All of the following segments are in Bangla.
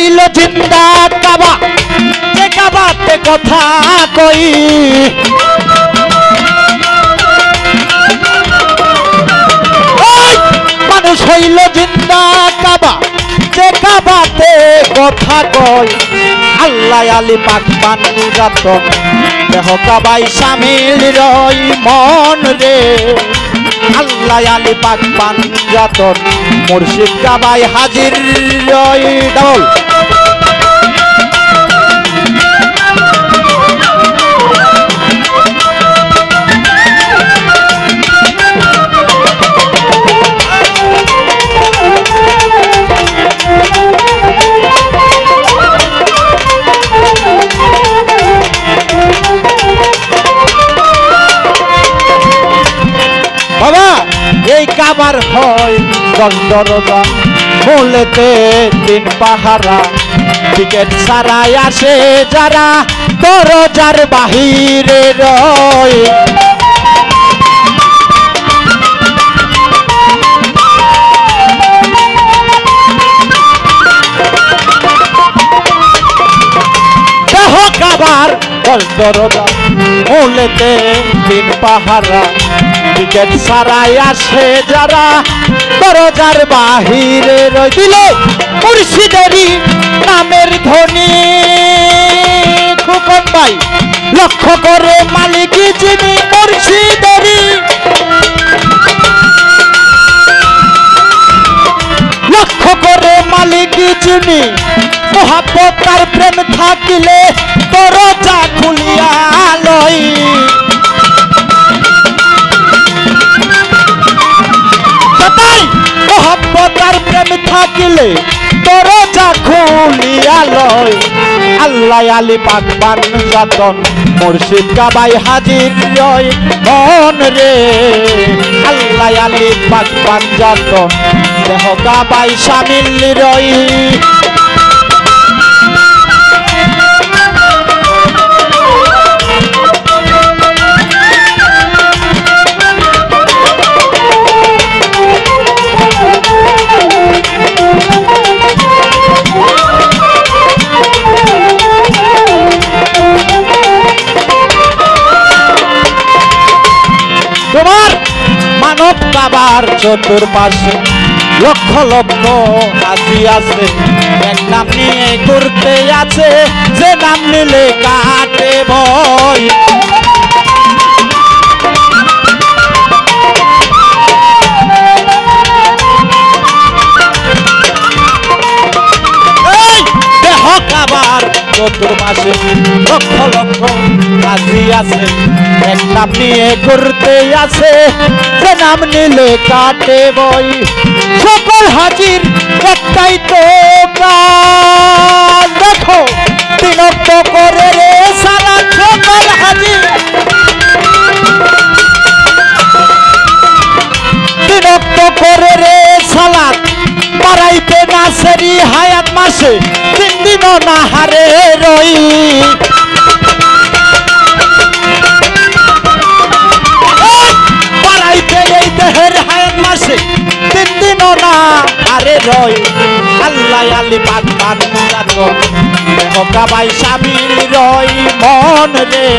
হইল জিন্দা কাবা, যে কাবাতে কথা কই। মানুষ হইল জিন্দা কাবা, যে কাবাতে কথা কই। আল্লাহ আলী পাক পাঞ্জাতন, দেহ কাবাই শামিল রই মন রে। আল্লাহ আলী পাক পাঞ্জাতন, মুর্শিদ কাবাই হাজির রই। ডবল বাবা এই কাবার হয় 10 দরজা, মূলেতে 3 পাহারা। টিকেট ছাড়াই আসে যারা, দরজার বাহিরে রয়। দেহ কাবার 10 দরজা, মূলেতে 3 পাহারা। টিকেট ছাড়াই আসে যারা, দরজার বাহিরে রয়। দিল মুর্শিদেরই নামের ধ্বনি, খোকন ভাই লক্ষ্য করে মালিক যিনি মুর্শিদেরই, লক্ষ্য করে মালিক যিনি। মোহাব্বত তার প্রেম থাকিলে দরজা খুলিয়া লই। মোহাব্বতার প্রেম থাকিলে দরজা খুলিয়া লয়। আল্লাহ আলী পাক পাঞ্জাতন, মুর্শিদ কাবাই হাজির রয় মন রে। আল্লাহ আলী পাক পাঞ্জাতন, দেহ কাবাই শামিল রয়। তোমার মানব কাবার চতুর্পাশে লক্ষ লক্ষ হাজি আছে। এক নাম নিয়ে ঘুরতে আছে, যে নাম নিলে কাটে ভয়। দেহ কাবার চতুর্পাশে লক্ষ লক্ষ হাজি আছে। এক নাম নিয়ে ঘুরতে আছে, যে নাম নিলে কাটে বই। সকল হাজির একটাই তো কাজ, দেখো বিনক্ত করে রে সালাত। সকল হাজির বিনক্ত করে রে সালাত, পারাইতে নাসেরি হায়াত মাসে 3 দিনও না হারে রই। পারাইতে এই দেহের হায়াত মাসে 3 দিনও না হারে রই। আল্লাহ আলী পাক পাঞ্জাতন, দেহ কাবাই শামিল রই মন রে।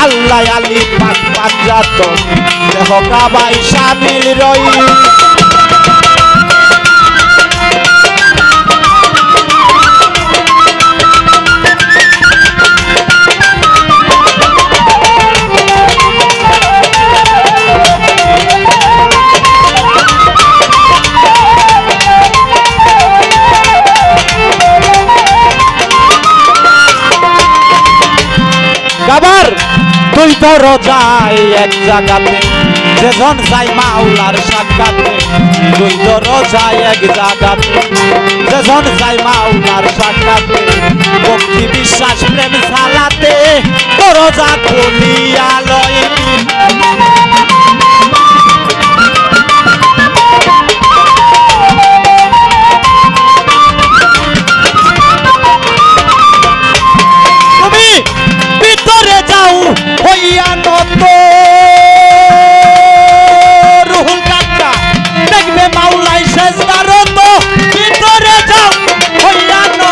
আল্লাহ আলী পাক পাঞ্জাতন, দেহ কাবাই শামিল রই। কাবার 2 দরজায় এক জায়গাতে, যেজন যাই মাওলার সাক্ষাতে। 2 দরজায় এক জায়গাতে, যেজন যাই মাওলার সাক্ষাতে। ভক্তি বিশ্বাস প্রেম সালাতে, দরজা খুলিয়া লয়। তুমি ভিতরে যাও হইয়া নত, রুহুল কাকা দেখবে মাওলাই সেজদারত। ভিতরে যাও হইয়া নত,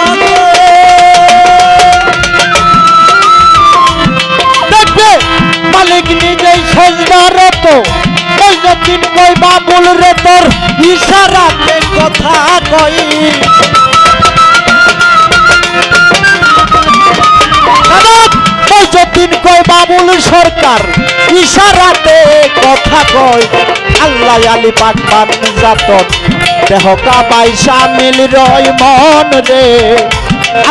যতীন কই বাবুল রে তোর ইশারাতে কথা কই যতীন কই বাবুল সরকার ইশারাতে কথা কই আল্লাহ আলী পাক পান জাতন দেহ কাবাই শামিল রয় মন রে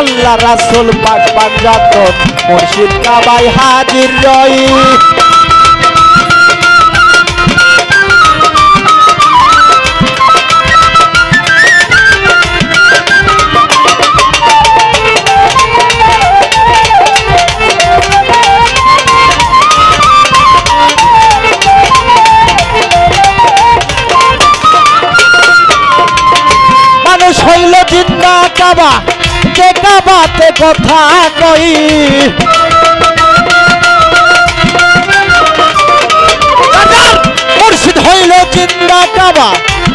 আল্লাহ রাসূল পাক পান জাতন মুর্শিদ কাবাই হাজির রয় হইল জিন্দা কাবা যে কাবাতে কথা কই মুর্শিদ হইল জিন্দা কাবা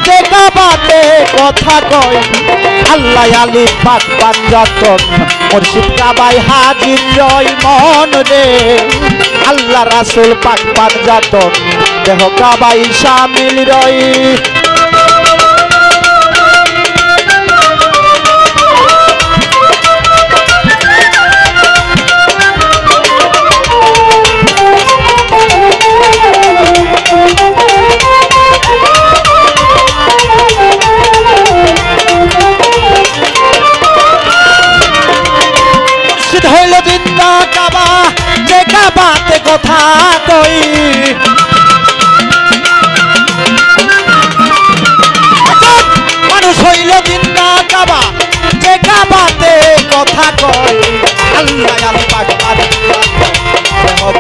যে কাবাতে কথা কই আল্লাহ আলী পাক পান জাতন মুর্শিদ কাবাই হাজির রয় মন রে আল্লাহ রাসূল পাক পান জাতন দেহ কাবাই শামিল রয় হইল জিন্দা কাবা যে কাবাতে কথা কই মানুষ হইল জিন্দা কাবা যে কাবাতে কথা কই আল্লাহ আলী পাক পান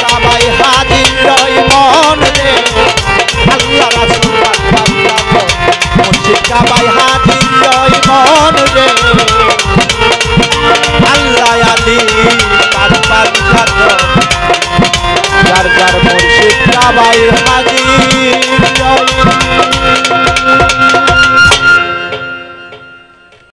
কাবাই হাজির রয় মন রে আল্লাহ রাসূল পাক পান মুর্শিদ কাবাই হাজির রয় মন রে আল্লাহ আলী পাক পান জাতন যার যার মুর্শিদ কাবাই